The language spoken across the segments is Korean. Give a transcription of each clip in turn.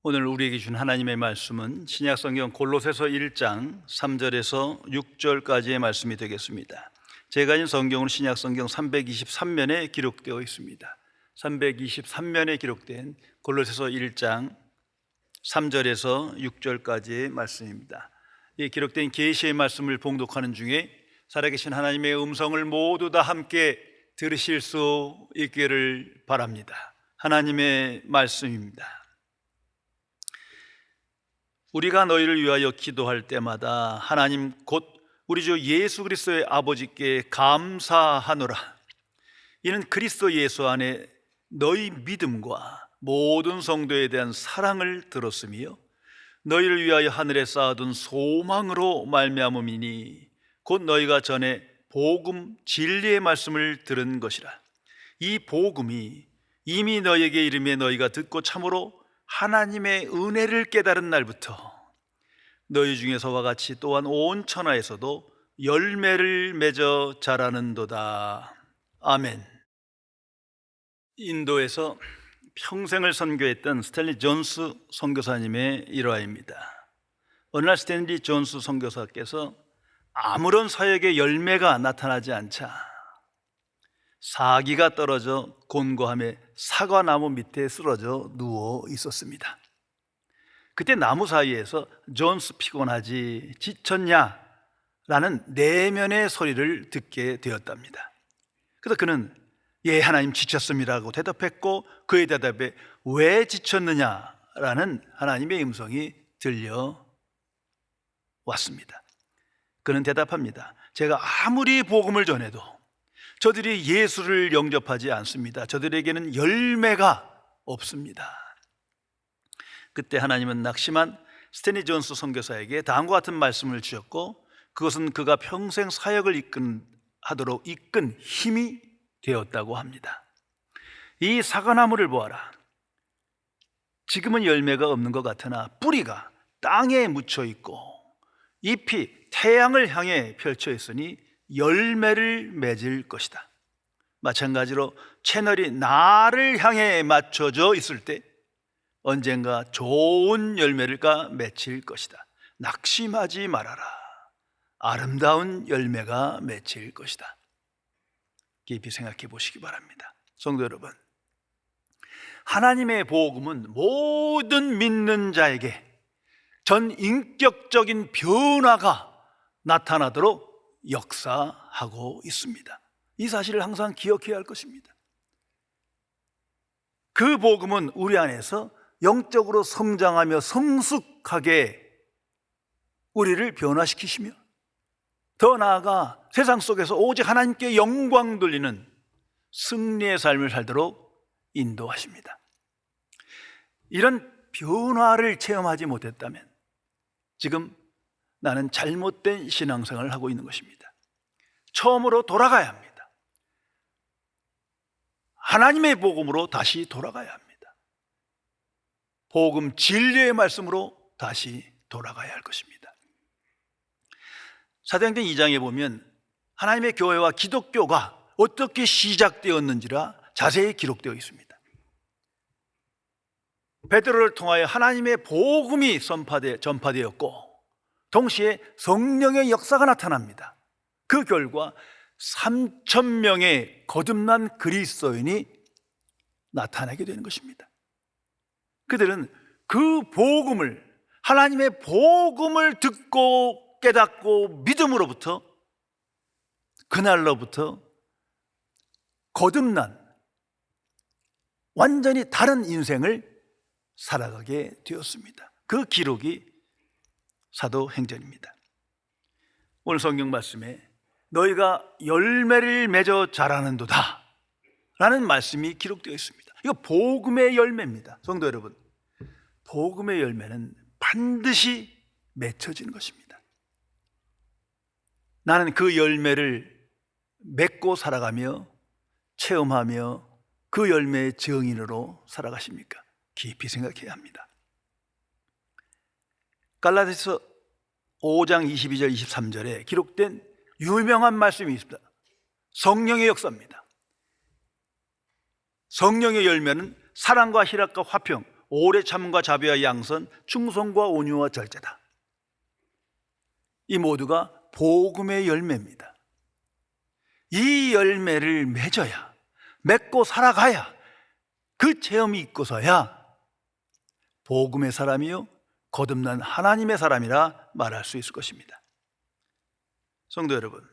오늘 우리에게 준 하나님의 말씀은 신약성경 골로새서 1장 3절에서 6절까지의 말씀이 되겠습니다. 제가 가진 성경은 신약성경 323면에 기록되어 있습니다. 323면에 기록된 골로새서 1장 3절에서 6절까지의 말씀입니다. 이 기록된 계시의 말씀을 봉독하는 중에 살아계신 하나님의 음성을 모두 다 함께 들으실 수 있기를 바랍니다. 하나님의 말씀입니다. 우리가 너희를 위하여 기도할 때마다 하나님 곧 우리 주 예수 그리스도의 아버지께 감사하노라. 이는 그리스도 예수 안에 너희 믿음과 모든 성도에 대한 사랑을 들었으며 너희를 위하여 하늘에 쌓아둔 소망으로 말미암음이니 곧 너희가 전에 복음 진리의 말씀을 들은 것이라. 이 복음이 이미 너희에게 이름에 너희가 듣고 참으로 하나님의 은혜를 깨달은 날부터 너희 중에서와 같이 또한 온 천하에서도 열매를 맺어 자라는도다. 아멘. 인도에서 평생을 선교했던 스탠리 존스 선교사님의 일화입니다. 어느 날 스탠리 존스 선교사께서 아무런 사역의 열매가 나타나지 않자 사기가 떨어져 곤고함에 사과나무 밑에 쓰러져 누워 있었습니다. 그때 나무 사이에서 존스 피곤하지 지쳤냐? 라는 내면의 소리를 듣게 되었답니다. 그래서 그는 예 하나님 지쳤습니다 하고 대답했고 그의 대답에 왜 지쳤느냐? 라는 하나님의 음성이 들려왔습니다. 그는 대답합니다. 제가 아무리 복음을 전해도 저들이 예수를 영접하지 않습니다. 저들에게는 열매가 없습니다. 그때 하나님은 낙심한 스탠리 존스 선교사에게 다음과 같은 말씀을 주셨고 그것은 그가 평생 사역을 하도록 이끈 힘이 되었다고 합니다. 이 사과나무를 보아라. 지금은 열매가 없는 것 같으나 뿌리가 땅에 묻혀 있고 잎이 태양을 향해 펼쳐 있으니 열매를 맺을 것이다. 마찬가지로 채널이 나를 향해 맞춰져 있을 때 언젠가 좋은 열매를 맺힐 것이다. 낙심하지 말아라. 아름다운 열매가 맺힐 것이다. 깊이 생각해 보시기 바랍니다. 성도 여러분, 하나님의 복음은 모든 믿는 자에게 전 인격적인 변화가 나타나도록 역사하고 있습니다. 이 사실을 항상 기억해야 할 것입니다. 그 복음은 우리 안에서 영적으로 성장하며 성숙하게 우리를 변화시키시며 더 나아가 세상 속에서 오직 하나님께 영광 돌리는 승리의 삶을 살도록 인도하십니다. 이런 변화를 체험하지 못했다면 지금 나는 잘못된 신앙생활을 하고 있는 것입니다. 처음으로 돌아가야 합니다. 하나님의 복음으로 다시 돌아가야 합니다. 복음 진리의 말씀으로 다시 돌아가야 할 것입니다. 사도행전 2장에 보면 하나님의 교회와 기독교가 어떻게 시작되었는지가 자세히 기록되어 있습니다. 베드로를 통하여 하나님의 복음이 전파되었고 동시에 성령의 역사가 나타납니다. 그 결과 3,000명의 거듭난 그리스도인이 나타나게 되는 것입니다. 그들은 그 복음을, 하나님의 복음을 듣고 깨닫고 믿음으로부터 그날로부터 거듭난 완전히 다른 인생을 살아가게 되었습니다. 그 기록이 사도행전입니다. 오늘 성경 말씀에 너희가 열매를 맺어 자라는도다 라는 말씀이 기록되어 있습니다. 이거 복음의 열매입니다. 성도 여러분, 복음의 열매는 반드시 맺혀지는 것입니다. 나는 그 열매를 맺고 살아가며 체험하며 그 열매의 증인으로 살아가십니까? 깊이 생각해야 합니다. 갈라디아서 5장 22절 23절에 기록된 유명한 말씀이 있습니다. 성령의 역사입니다. 성령의 열매는 사랑과 희락과 화평, 오래 참음과 자비와 양선, 충성과 온유와 절제다. 이 모두가 복음의 열매입니다. 이 열매를 맺어야, 맺고 살아가야, 그 체험이 있고서야 복음의 사람이요 거듭난 하나님의 사람이라 말할 수 있을 것입니다. 성도 여러분,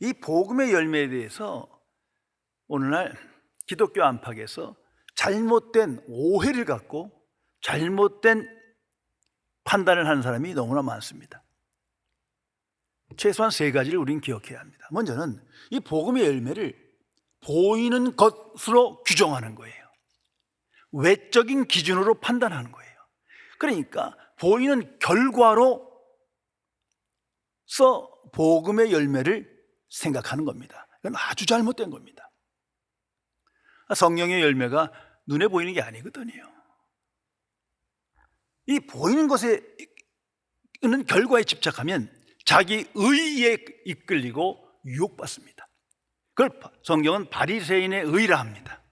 이 복음의 열매에 대해서 오늘날 기독교 안팎에서 잘못된 오해를 갖고 잘못된 판단을 하는 사람이 너무나 많습니다. 최소한 세 가지를 우리는 기억해야 합니다. 먼저는 이 복음의 열매를 보이는 것으로 규정하는 거예요. 외적인 기준으로 판단하는 거예요. 그러니까 보이는 결과로서 복음의 열매를 생각하는 겁니다. 이건 아주 잘못된 겁니다. 성령의 열매가 눈에 보이는 게 아니거든요. 이 보이는 것에 있는 결과에 집착하면 자기 의에 이끌리고 유혹받습니다. 그걸 성경은 바리새인의 의라 합니다.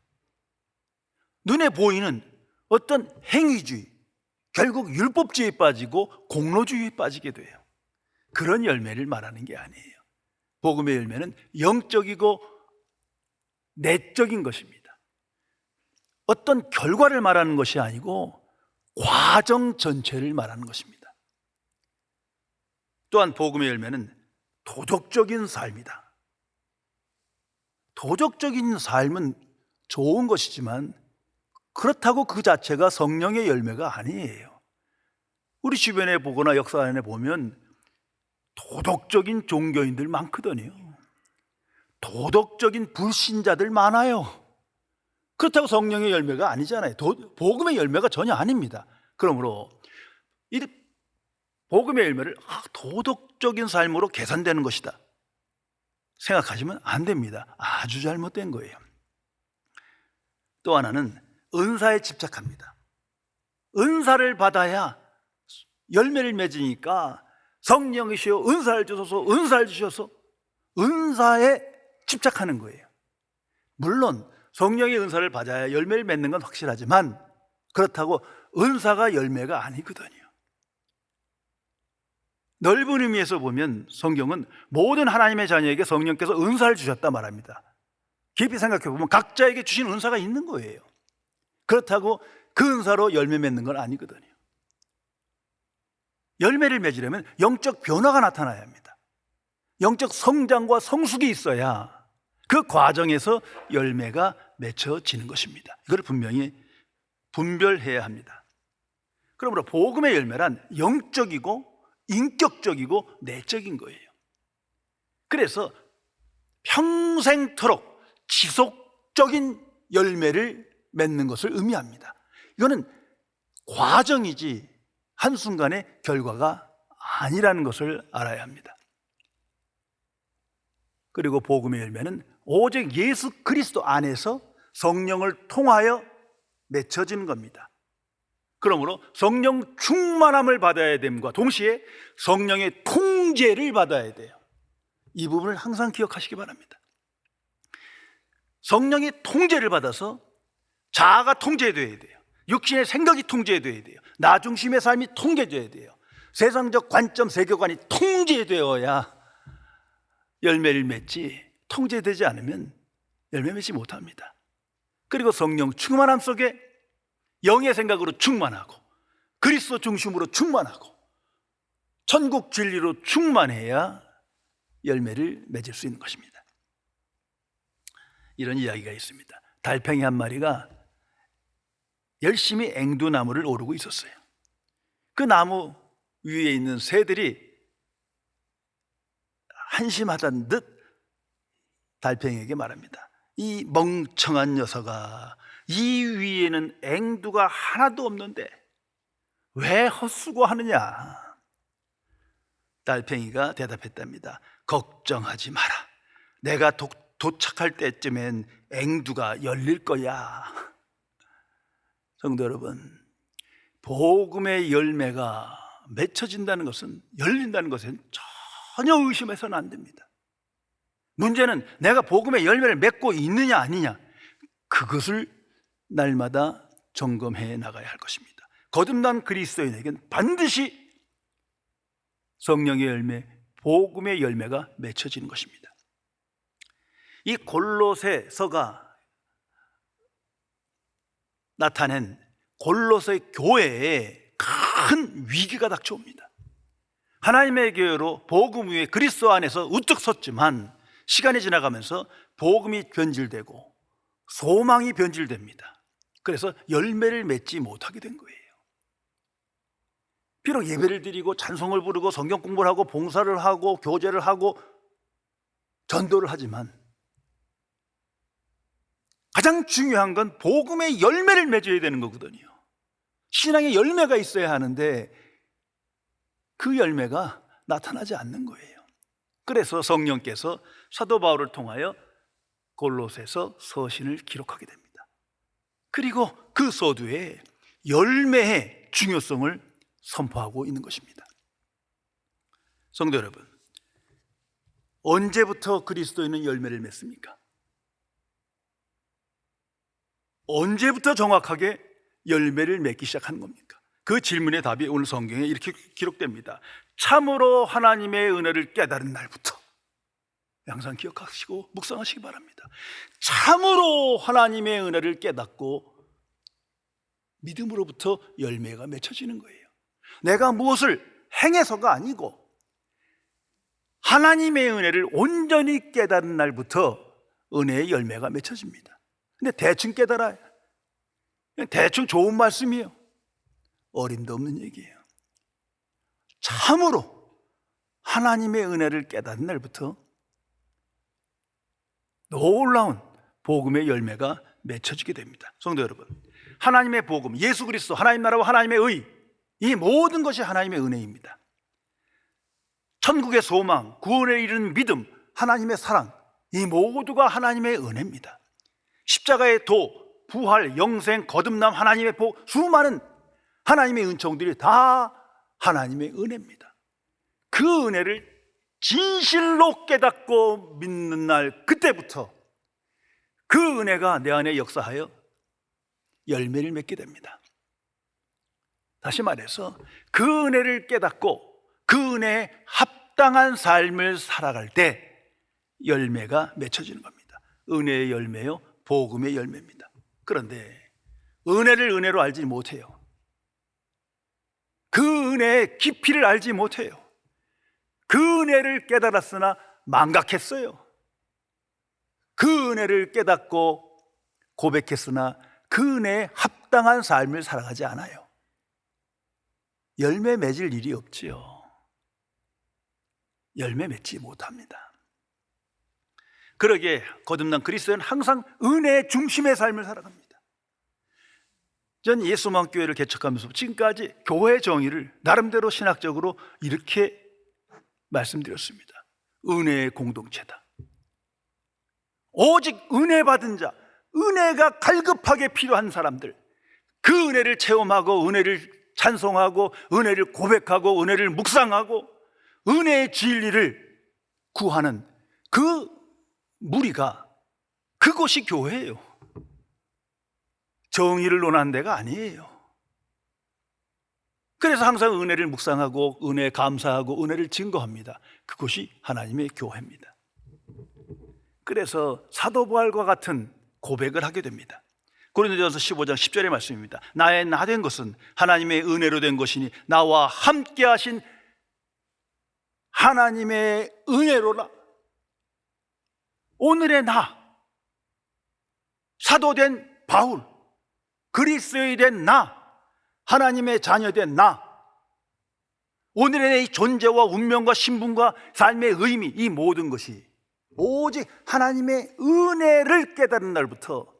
눈에 보이는 어떤 행위주의, 결국 율법주의에 빠지고 공로주의에 빠지게 돼요. 그런 열매를 말하는 게 아니에요. 복음의 열매는 영적이고 내적인 것입니다. 어떤 결과를 말하는 것이 아니고 과정 전체를 말하는 것입니다. 또한 복음의 열매는 도덕적인 삶이다. 도덕적인 삶은 좋은 것이지만 그렇다고 그 자체가 성령의 열매가 아니에요. 우리 주변에 보거나 역사 안에 보면 도덕적인 종교인들 많거든요. 도덕적인 불신자들 많아요. 그렇다고 성령의 열매가 아니잖아요. 복음의 열매가 전혀 아닙니다. 그러므로 이 복음의 열매를 도덕적인 삶으로 계산되는 것이다 생각하시면 안 됩니다. 아주 잘못된 거예요. 또 하나는 은사에 집착합니다. 은사를 받아야 열매를 맺으니까 성령이시여 은사를 주소서, 은사를 주셔서 은사에 집착하는 거예요. 물론 성령의 은사를 받아야 열매를 맺는 건 확실하지만 그렇다고 은사가 열매가 아니거든요. 넓은 의미에서 보면 성경은 모든 하나님의 자녀에게 성령께서 은사를 주셨다 말합니다. 깊이 생각해 보면 각자에게 주신 은사가 있는 거예요. 그렇다고 그 은사로 열매 맺는 건 아니거든요. 열매를 맺으려면 영적 변화가 나타나야 합니다. 영적 성장과 성숙이 있어야 그 과정에서 열매가 맺혀지는 것입니다. 이걸 분명히 분별해야 합니다. 그러므로 복음의 열매란 영적이고 인격적이고 내적인 거예요. 그래서 평생토록 지속적인 열매를 맺는 것을 의미합니다. 이거는 과정이지 한순간의 결과가 아니라는 것을 알아야 합니다. 그리고 복음의 열매는 오직 예수 그리스도 안에서 성령을 통하여 맺혀지는 겁니다. 그러므로 성령 충만함을 받아야 됨과 동시에 성령의 통제를 받아야 돼요. 이 부분을 항상 기억하시기 바랍니다. 성령의 통제를 받아서 자아가 통제돼야 돼요. 육신의 생각이 통제돼야 돼요. 나 중심의 삶이 통제돼야 돼요. 세상적 관점, 세계관이 통제되어야 열매를 맺지, 통제되지 않으면 열매 맺지 못합니다. 그리고 성령 충만함 속에 영의 생각으로 충만하고 그리스도 중심으로 충만하고 천국 진리로 충만해야 열매를 맺을 수 있는 것입니다. 이런 이야기가 있습니다. 달팽이 한 마리가 열심히 앵두나무를 오르고 있었어요. 그 나무 위에 있는 새들이 한심하다는 듯 달팽이에게 말합니다. 이 멍청한 녀석아, 이 위에는 앵두가 하나도 없는데 왜 헛수고하느냐? 달팽이가 대답했답니다. 걱정하지 마라. 내가 도착할 때쯤엔 앵두가 열릴 거야. 성도 여러분, 복음의 열매가 맺혀진다는 것은, 열린다는 것은 전혀 의심해서는 안 됩니다. 문제는 내가 복음의 열매를 맺고 있느냐 아니냐, 그것을 날마다 점검해 나가야 할 것입니다. 거듭난 그리스도인에게는 반드시 성령의 열매, 복음의 열매가 맺혀지는 것입니다. 이 골로새서가 나타낸 골로새 교회에 큰 위기가 닥쳐옵니다. 하나님의 교회로 복음 위에 그리스도 안에서 우뚝 섰지만 시간이 지나가면서 복음이 변질되고 소망이 변질됩니다. 그래서 열매를 맺지 못하게 된 거예요. 비록 예배를 드리고 찬송을 부르고 성경 공부를 하고 봉사를 하고 교제를 하고 전도를 하지만 가장 중요한 건 복음의 열매를 맺어야 되는 거거든요. 신앙의 열매가 있어야 하는데 그 열매가 나타나지 않는 거예요. 그래서 성령께서 사도 바울을 통하여 골로새서 서신을 기록하게 됩니다. 그리고 그 서두에 열매의 중요성을 선포하고 있는 것입니다. 성도 여러분, 언제부터 그리스도인은 열매를 맺습니까? 언제부터 정확하게 열매를 맺기 시작한 겁니까? 그 질문의 답이 오늘 성경에 이렇게 기록됩니다. 참으로 하나님의 은혜를 깨달은 날부터. 항상 기억하시고 묵상하시기 바랍니다. 참으로 하나님의 은혜를 깨닫고 믿음으로부터 열매가 맺혀지는 거예요. 내가 무엇을 행해서가 아니고 하나님의 은혜를 온전히 깨달은 날부터 은혜의 열매가 맺혀집니다. 근데 대충 깨달아요. 그냥 대충 좋은 말씀이에요. 어림도 없는 얘기예요. 참으로 하나님의 은혜를 깨달은 날부터 놀라운 복음의 열매가 맺혀지게 됩니다. 성도 여러분, 하나님의 복음, 예수 그리스도, 하나님 나라와 하나님의 의, 이 모든 것이 하나님의 은혜입니다. 천국의 소망, 구원에 이르는 믿음, 하나님의 사랑, 이 모두가 하나님의 은혜입니다. 십자가의 도, 부활, 영생, 거듭남, 하나님의 복, 수많은 하나님의 은총들이 다 하나님의 은혜입니다. 그 은혜를 진실로 깨닫고 믿는 날, 그때부터 그 은혜가 내 안에 역사하여 열매를 맺게 됩니다. 다시 말해서 그 은혜를 깨닫고 그 은혜에 합당한 삶을 살아갈 때 열매가 맺혀지는 겁니다. 은혜의 열매요, 복음의 열매입니다. 그런데 은혜를 은혜로 알지 못해요. 그 은혜의 깊이를 알지 못해요. 그 은혜를 깨달았으나 망각했어요. 그 은혜를 깨닫고 고백했으나 그 은혜에 합당한 삶을 살아가지 않아요. 열매 맺을 일이 없지요. 열매 맺지 못합니다. 그러기에 거듭난 그리스도는 항상 은혜의 중심의 삶을 살아갑니다. 전 예수만 교회를 개척하면서 지금까지 교회 정의를 나름대로 신학적으로 이렇게 말씀드렸습니다. 은혜의 공동체다. 오직 은혜 받은 자, 은혜가 갈급하게 필요한 사람들, 그 은혜를 체험하고 은혜를 찬송하고 은혜를 고백하고 은혜를 묵상하고 은혜의 진리를 구하는 그 무리가, 그것이 교회예요. 정의를 논하는 데가 아니에요. 그래서 항상 은혜를 묵상하고 은혜에 감사하고 은혜를 증거합니다. 그것이 하나님의 교회입니다. 그래서 사도 바울과 같은 고백을 하게 됩니다. 고린도전서 15장 10절의 말씀입니다. 나의 나 된 것은 하나님의 은혜로 된 것이니 나와 함께 하신 하나님의 은혜로라. 오늘의 나, 사도된 바울, 그리스도인이 된 나, 하나님의 자녀된 나, 오늘의 내 존재와 운명과 신분과 삶의 의미, 이 모든 것이 오직 하나님의 은혜를 깨달은 날부터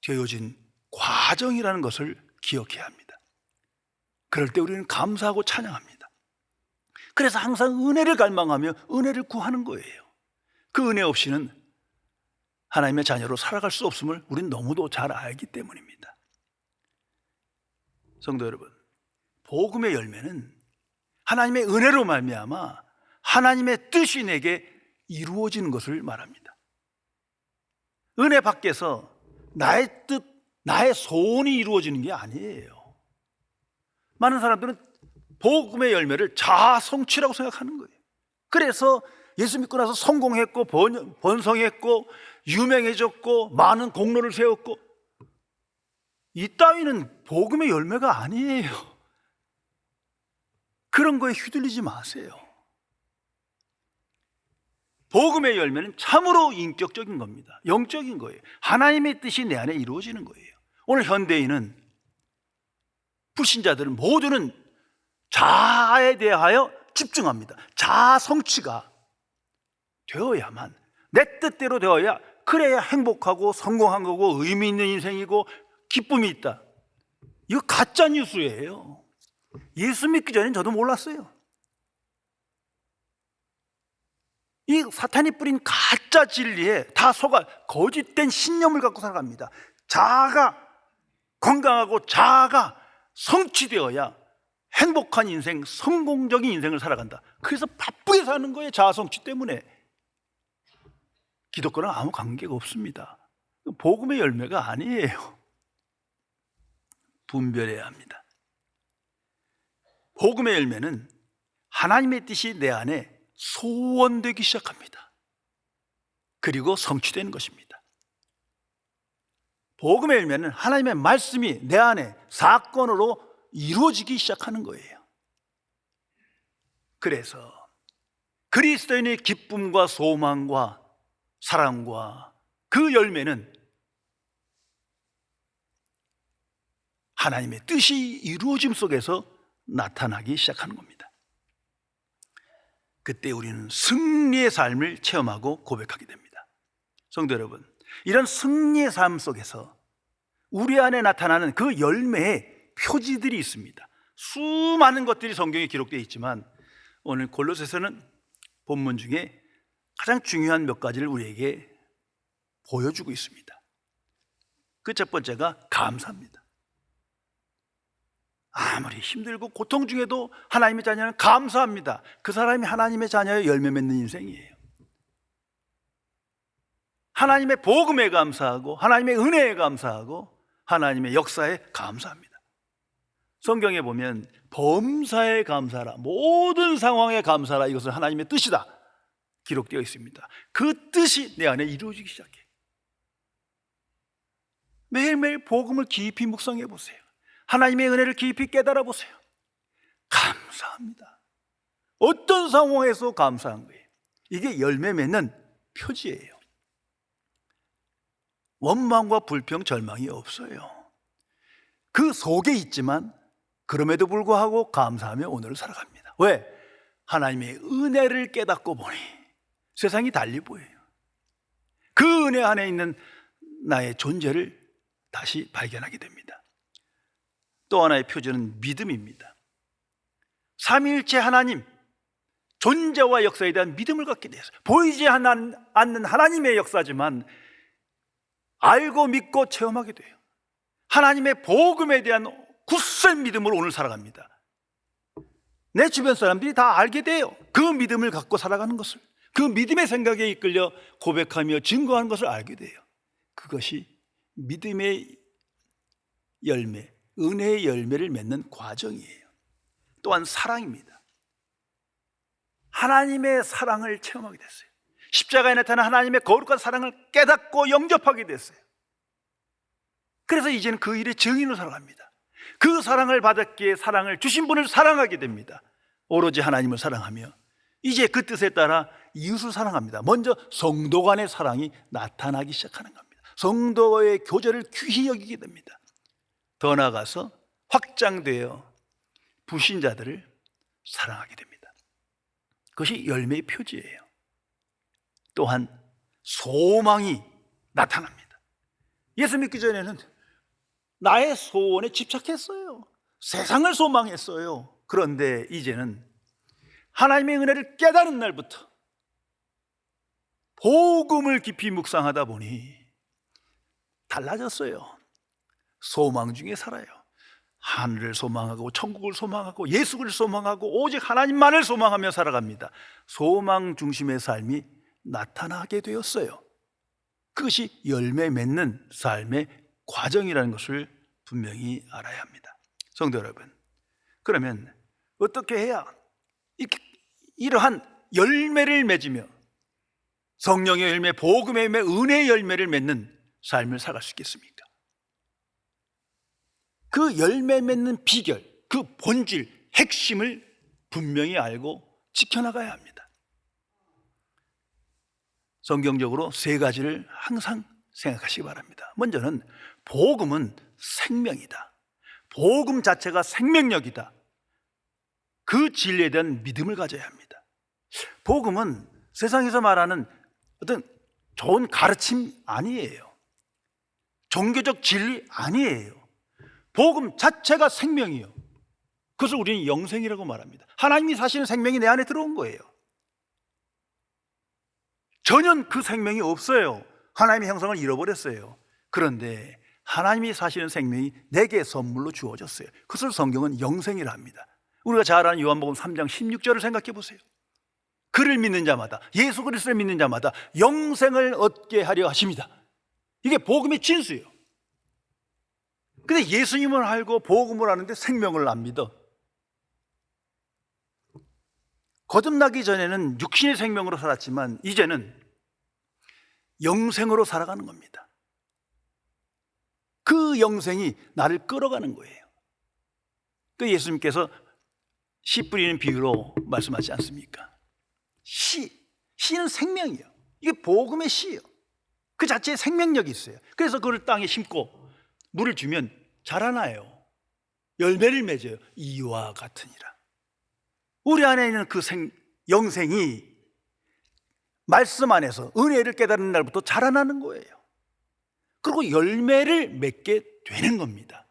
되어진 과정이라는 것을 기억해야 합니다. 그럴 때 우리는 감사하고 찬양합니다. 그래서 항상 은혜를 갈망하며 은혜를 구하는 거예요. 그 은혜 없이는 하나님의 자녀로 살아갈 수 없음을 우리는 너무도 잘 알기 때문입니다. 성도 여러분, 복음의 열매는 하나님의 은혜로 말미암아 하나님의 뜻이 내게 이루어지는 것을 말합니다. 은혜 밖에서 나의 뜻, 나의 소원이 이루어지는 게 아니에요. 많은 사람들은 복음의 열매를 자아 성취라고 생각하는 거예요. 그래서 예수 믿고 나서 성공했고 번성했고 유명해졌고 많은 공로를 세웠고, 이 따위는 복음의 열매가 아니에요. 그런 거에 휘둘리지 마세요. 복음의 열매는 참으로 인격적인 겁니다. 영적인 거예요. 하나님의 뜻이 내 안에 이루어지는 거예요. 오늘 현대인은, 불신자들은 모두는 자아에 대하여 집중합니다. 자아 성취가 되어야만, 내 뜻대로 되어야, 그래야 행복하고 성공한 거고 의미 있는 인생이고 기쁨이 있다. 이거 가짜 뉴스예요. 예수 믿기 전엔 저도 몰랐어요. 이 사탄이 뿌린 가짜 진리에 다 속아 거짓된 신념을 갖고 살아갑니다. 자아가 건강하고 자아가 성취되어야 행복한 인생, 성공적인 인생을 살아간다. 그래서 바쁘게 사는 거예요. 자아 성취 때문에. 기독교랑 아무 관계가 없습니다. 복음의 열매가 아니에요. 분별해야 합니다. 복음의 열매는 하나님의 뜻이 내 안에 소원되기 시작합니다. 그리고 성취되는 것입니다. 복음의 열매는 하나님의 말씀이 내 안에 사건으로 이루어지기 시작하는 거예요. 그래서 그리스도인의 기쁨과 소망과 사랑과 그 열매는 하나님의 뜻이 이루어짐 속에서 나타나기 시작하는 겁니다. 그때 우리는 승리의 삶을 체험하고 고백하게 됩니다. 성도 여러분, 이런 승리의 삶 속에서 우리 안에 나타나는 그 열매의 표지들이 있습니다. 수많은 것들이 성경에 기록되어 있지만 오늘 골로새서는 본문 중에 가장 중요한 몇 가지를 우리에게 보여주고 있습니다. 그 첫 번째가 감사입니다. 아무리 힘들고 고통 중에도 하나님의 자녀는 감사합니다. 그 사람이 하나님의 자녀의 열매 맺는 인생이에요. 하나님의 복음에 감사하고 하나님의 은혜에 감사하고 하나님의 역사에 감사합니다. 성경에 보면 범사에 감사하라, 모든 상황에 감사하라, 이것은 하나님의 뜻이다 기록되어 있습니다. 그 뜻이 내 안에 이루어지기 시작해. 매일매일 복음을 깊이 묵상해 보세요. 하나님의 은혜를 깊이 깨달아 보세요. 감사합니다. 어떤 상황에서 감사한 거예요. 이게 열매 맺는 표지예요. 원망과 불평, 절망이 없어요. 그 속에 있지만 그럼에도 불구하고 감사하며 오늘을 살아갑니다. 왜? 하나님의 은혜를 깨닫고 보니 세상이 달리 보여요. 그 은혜 안에 있는 나의 존재를 다시 발견하게 됩니다. 또 하나의 표지는 믿음입니다. 삼위일체 하나님 존재와 역사에 대한 믿음을 갖게 됐어요. 보이지 않는 하나님의 역사지만 알고 믿고 체험하게 돼요. 하나님의 복음에 대한 굳센 믿음으로 오늘 살아갑니다. 내 주변 사람들이 다 알게 돼요. 그 믿음을 갖고 살아가는 것을, 그 믿음의 생각에 이끌려 고백하며 증거하는 것을 알게 돼요. 그것이 믿음의 열매, 은혜의 열매를 맺는 과정이에요. 또한 사랑입니다. 하나님의 사랑을 체험하게 됐어요. 십자가에 나타난 하나님의 거룩한 사랑을 깨닫고 영접하게 됐어요. 그래서 이제는 그 일의 증인으로 살아갑니다. 그 사랑을 받았기에 사랑을 주신 분을 사랑하게 됩니다. 오로지 하나님을 사랑하며 이제 그 뜻에 따라 이웃을 사랑합니다. 먼저 성도 간의 사랑이 나타나기 시작하는 겁니다. 성도의 교제를 귀히 여기게 됩니다. 더 나아가서 확장되어 불신자들을 사랑하게 됩니다. 그것이 열매의 표지예요. 또한 소망이 나타납니다. 예수 믿기 전에는 나의 소원에 집착했어요. 세상을 소망했어요. 그런데 이제는 하나님의 은혜를 깨달은 날부터 복음을 깊이 묵상하다 보니 달라졌어요. 소망 중에 살아요. 하늘을 소망하고 천국을 소망하고 예수를 소망하고 오직 하나님만을 소망하며 살아갑니다. 소망 중심의 삶이 나타나게 되었어요. 그것이 열매 맺는 삶의 과정이라는 것을 분명히 알아야 합니다. 성도 여러분, 그러면 어떻게 해야 이러한 열매를 맺으며 성령의 열매, 복음의 열매, 은혜의 열매를 맺는 삶을 살아갈 수 있겠습니까? 그 열매 맺는 비결, 그 본질, 핵심을 분명히 알고 지켜나가야 합니다. 성경적으로 세 가지를 항상 생각하시기 바랍니다. 먼저는 복음은 생명이다. 복음 자체가 생명력이다. 그 진리에 대한 믿음을 가져야 합니다. 복음은 세상에서 말하는 어떤 좋은 가르침 아니에요. 종교적 진리 아니에요. 복음 자체가 생명이에요. 그것을 우리는 영생이라고 말합니다. 하나님이 사시는 생명이 내 안에 들어온 거예요. 전혀 그 생명이 없어요. 하나님의 형상을 잃어버렸어요. 그런데 하나님이 사시는 생명이 내게 선물로 주어졌어요. 그것을 성경은 영생이라 합니다. 우리가 잘 아는 요한복음 3장 16절을 생각해 보세요. 그를 믿는 자마다, 예수 그리스도를 믿는 자마다 영생을 얻게 하려 하십니다. 이게 복음의 진수예요. 근데 예수님을 알고 복음을 아는데 생명을 안 믿어. 거듭나기 전에는 육신의 생명으로 살았지만 이제는 영생으로 살아가는 겁니다. 그 영생이 나를 끌어가는 거예요. 그 예수님께서 씨 뿌리는 비유로 말씀하지 않습니까? 씨는 생명이에요. 이게 복음의 씨예요. 그 자체에 생명력이 있어요. 그래서 그걸 땅에 심고 물을 주면 자라나요. 열매를 맺어요. 이와 같으니라. 우리 안에 있는 그 영생이 말씀 안에서 은혜를 깨달은 날부터 자라나는 거예요. 그리고 열매를 맺게 되는 겁니다.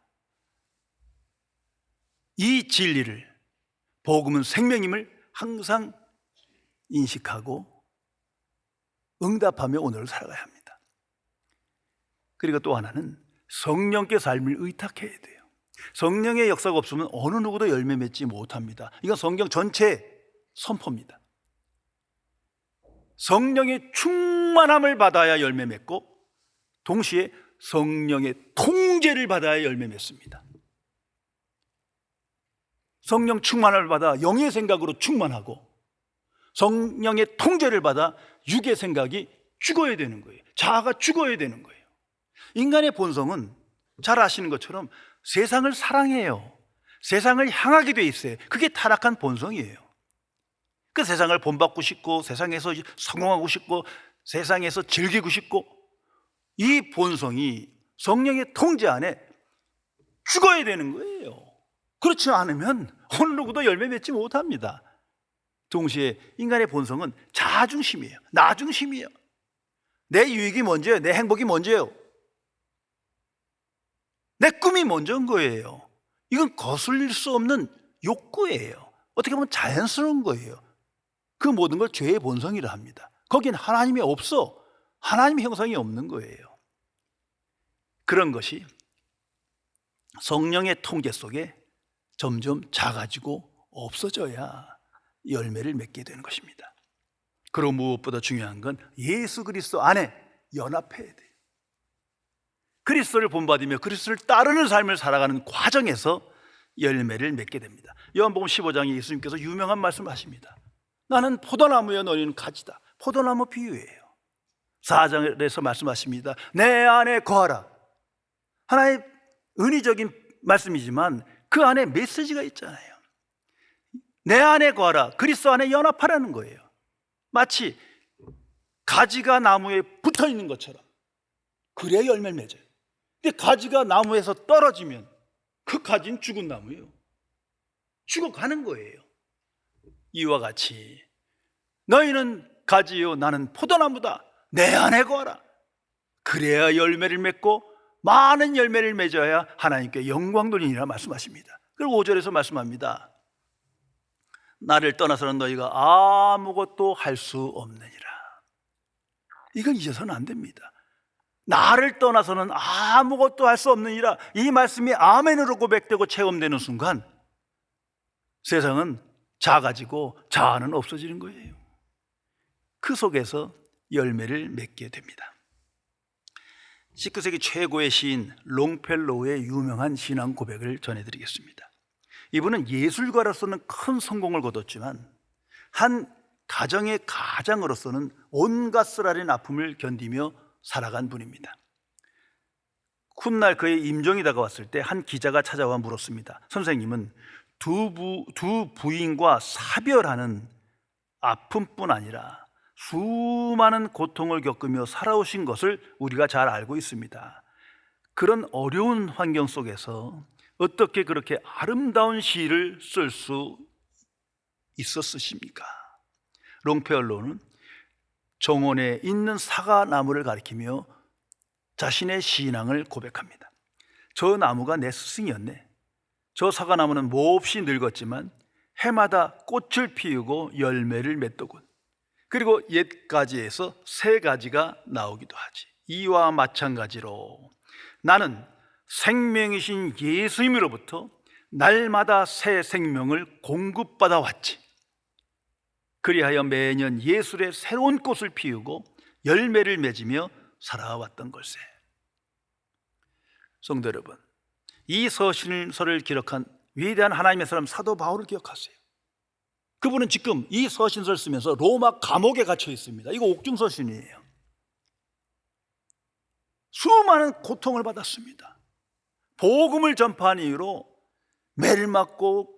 이 진리를, 복음은 생명임을 항상 인식하고 응답하며 오늘을 살아가야 합니다. 그리고 또 하나는 성령께 삶을 의탁해야 돼요. 성령의 역사가 없으면 어느 누구도 열매 맺지 못합니다. 이건 성경 전체 선포입니다. 성령의 충만함을 받아야 열매 맺고 동시에 성령의 통제를 받아야 열매 맺습니다. 성령 충만함을 받아 영의 생각으로 충만하고 성령의 통제를 받아 육의 생각이 죽어야 되는 거예요. 자아가 죽어야 되는 거예요. 인간의 본성은 잘 아시는 것처럼 세상을 사랑해요. 세상을 향하게 돼 있어요. 그게 타락한 본성이에요. 그 세상을 본받고 싶고 세상에서 성공하고 싶고 세상에서 즐기고 싶고 이 본성이 성령의 통제 안에 죽어야 되는 거예요. 그렇지 않으면 어느 누구도 열매 맺지 못합니다. 동시에 인간의 본성은 자아중심이에요. 나중심이에요. 내 유익이 먼저예요. 내 행복이 먼저예요. 내 꿈이 먼저인 거예요. 이건 거슬릴 수 없는 욕구예요. 어떻게 보면 자연스러운 거예요. 그 모든 걸 죄의 본성이라 합니다. 거긴 하나님이 없어. 하나님의 형상이 없는 거예요. 그런 것이 성령의 통제 속에 점점 작아지고 없어져야 열매를 맺게 되는 것입니다. 그리고 무엇보다 중요한 건 예수 그리스도 안에 연합해야 돼요. 그리스도를 본받으며 그리스도를 따르는 삶을 살아가는 과정에서 열매를 맺게 됩니다. 요한복음 15장에 예수님께서 유명한 말씀을 하십니다. 나는 포도나무여 너희는 가지다. 포도나무 비유예요. 4장에서 말씀하십니다. 내 안에 거하라. 하나의 은의적인 말씀이지만 그 안에 메시지가 있잖아요. 내 안에 거하라. 그리스도 안에 연합하라는 거예요. 마치 가지가 나무에 붙어 있는 것처럼 그래야 열매를 맺어요. 근데 가지가 나무에서 떨어지면 그 가지는 죽은 나무예요. 죽어가는 거예요. 이와 같이 너희는 가지요 나는 포도나무다. 내 안에 거하라. 그래야 열매를 맺고 많은 열매를 맺어야 하나님께 영광 돌리니라 말씀하십니다. 그리고 5절에서 말씀합니다. 나를 떠나서는 너희가 아무것도 할 수 없느니라. 이건 잊어서는 안 됩니다. 나를 떠나서는 아무것도 할 수 없느니라. 이 말씀이 아멘으로 고백되고 체험되는 순간 세상은 작아지고 자아는 없어지는 거예요. 그 속에서 열매를 맺게 됩니다. 19세기 최고의 시인 롱펠로우의 유명한 신앙 고백을 전해드리겠습니다. 이분은 예술가로서는 큰 성공을 거뒀지만 한 가정의 가장으로서는 온갖 쓰라린 아픔을 견디며 살아간 분입니다. 훗날 그의 임종이 다가왔을 때 한 기자가 찾아와 물었습니다. 선생님은 두 부인과 사별하는 아픔뿐 아니라 수많은 고통을 겪으며 살아오신 것을 우리가 잘 알고 있습니다. 그런 어려운 환경 속에서 어떻게 그렇게 아름다운 시를 쓸 수 있었으십니까? 롱펠로우는 정원에 있는 사과나무를 가리키며 자신의 신앙을 고백합니다. 저 나무가 내 스승이었네. 저 사과나무는 몹시 늙었지만 해마다 꽃을 피우고 열매를 맺더군. 그리고 옛가지에서 새 가지가 나오기도 하지. 이와 마찬가지로 나는 생명이신 예수님으로부터 날마다 새 생명을 공급받아 왔지. 그리하여 매년 예술의 새로운 꽃을 피우고 열매를 맺으며 살아왔던 걸세. 성도 여러분, 이 서신서를 기록한 위대한 하나님의 사람 사도 바울을 기억하세요. 그분은 지금 이 서신서를 쓰면서 로마 감옥에 갇혀 있습니다. 이거 옥중서신이에요. 수많은 고통을 받았습니다. 복음을 전파한 이유로 매를 맞고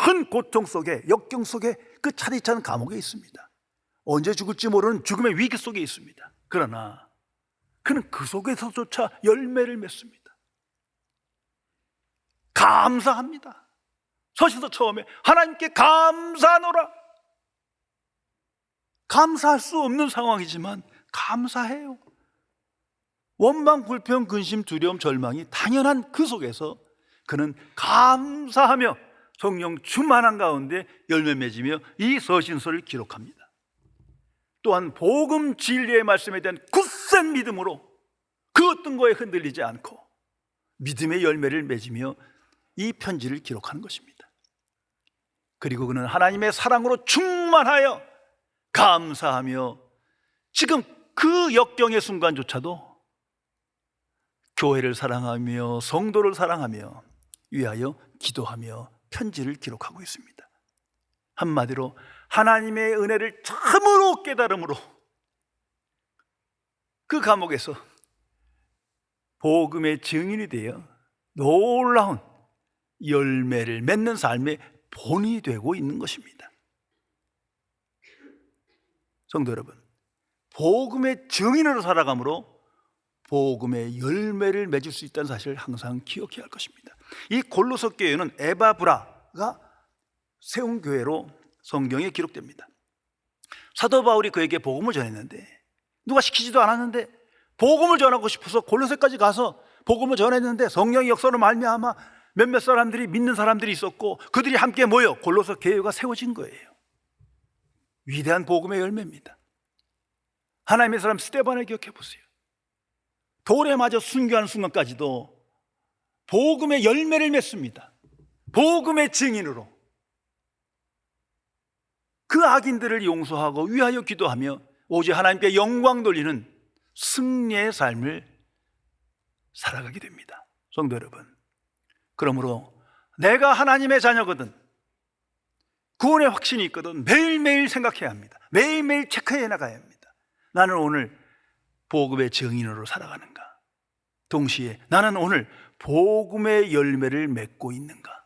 큰 고통 속에, 역경 속에 그 차디찬 감옥에 있습니다. 언제 죽을지 모르는 죽음의 위기 속에 있습니다. 그러나 그는 그 속에서조차 열매를 맺습니다. 감사합니다. 서신서 처음에 하나님께 감사하노라. 감사할 수 없는 상황이지만 감사해요. 원망, 불평, 근심, 두려움, 절망이 당연한 그 속에서 그는 감사하며 성령 충만한 가운데 열매 맺으며 이 서신서를 기록합니다. 또한 복음 진리의 말씀에 대한 굳센 믿음으로 그 어떤 거에 흔들리지 않고 믿음의 열매를 맺으며 이 편지를 기록하는 것입니다. 그리고 그는 하나님의 사랑으로 충만하여 감사하며 지금 그 역경의 순간조차도 교회를 사랑하며 성도를 사랑하며 위하여 기도하며 편지를 기록하고 있습니다. 한마디로 하나님의 은혜를 참으로 깨달음으로 그 감옥에서 복음의 증인이 되어 놀라운 열매를 맺는 삶의 본이 되고 있는 것입니다. 성도 여러분, 복음의 증인으로 살아감으로 복음의 열매를 맺을 수 있다는 사실을 항상 기억해야 할 것입니다. 이 골로새 교회는 에바브라가 세운 교회로 성경에 기록됩니다. 사도 바울이 그에게 복음을 전했는데 누가 시키지도 않았는데 복음을 전하고 싶어서 골로새까지 가서 복음을 전했는데 성령의 역사로 말미암아 몇몇 사람들이 믿는 사람들이 있었고 그들이 함께 모여 골로새 교회가 세워진 거예요. 위대한 복음의 열매입니다. 하나님의 사람 스데반을 기억해 보세요. 돌에 맞아 순교하는 순간까지도 복음의 열매를 맺습니다. 복음의 증인으로 그 악인들을 용서하고 위하여 기도하며 오직 하나님께 영광 돌리는 승리의 삶을 살아가게 됩니다. 성도 여러분, 그러므로 내가 하나님의 자녀거든, 구원의 확신이 있거든 매일매일 생각해야 합니다. 매일매일 체크해 나가야 합니다. 나는 오늘 복음의 증인으로 살아가는가? 동시에 나는 오늘 복음의 열매를 맺고 있는가?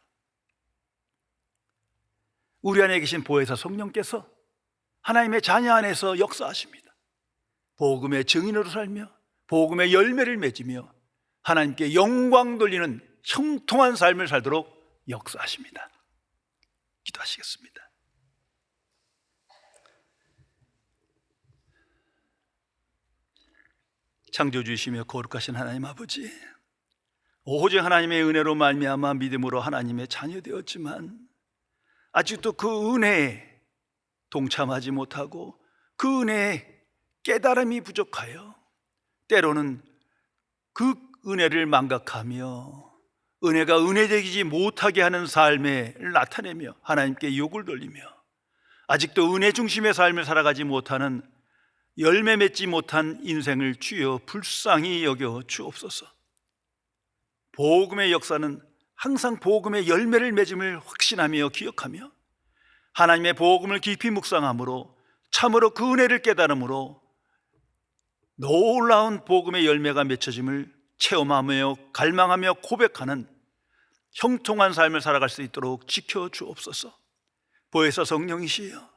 우리 안에 계신 보혜사 성령께서 하나님의 자녀 안에서 역사하십니다. 복음의 증인으로 살며 복음의 열매를 맺으며 하나님께 영광 돌리는 형통한 삶을 살도록 역사하십니다. 기도하시겠습니다. 창조주이시며 거룩하신 하나님 아버지, 오직 하나님의 은혜로 말미암아 믿음으로 하나님의 자녀 되었지만 아직도 그 은혜에 동참하지 못하고 그 은혜에 깨달음이 부족하여 때로는 그 은혜를 망각하며 은혜가 은혜되지 못하게 하는 삶을 나타내며 하나님께 욕을 돌리며 아직도 은혜 중심의 삶을 살아가지 못하는 열매 맺지 못한 인생을 주여 불쌍히 여겨 주옵소서. 복음의 역사는 항상 복음의 열매를 맺음을 확신하며 기억하며 하나님의 복음을 깊이 묵상함으로 참으로 그 은혜를 깨달음으로 놀라운 복음의 열매가 맺혀짐을 체험하며 갈망하며 고백하는 형통한 삶을 살아갈 수 있도록 지켜주옵소서. 보혜사 성령이시여,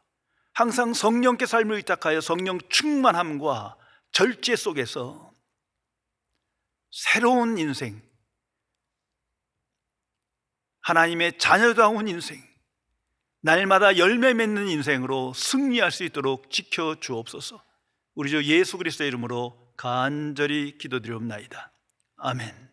항상 성령께 삶을 의탁하여 성령 충만함과 절제 속에서 새로운 인생, 하나님의 자녀다운 인생, 날마다 열매 맺는 인생으로 승리할 수 있도록 지켜주옵소서. 우리 주 예수 그리스도의 이름으로 간절히 기도드리옵나이다. 아멘.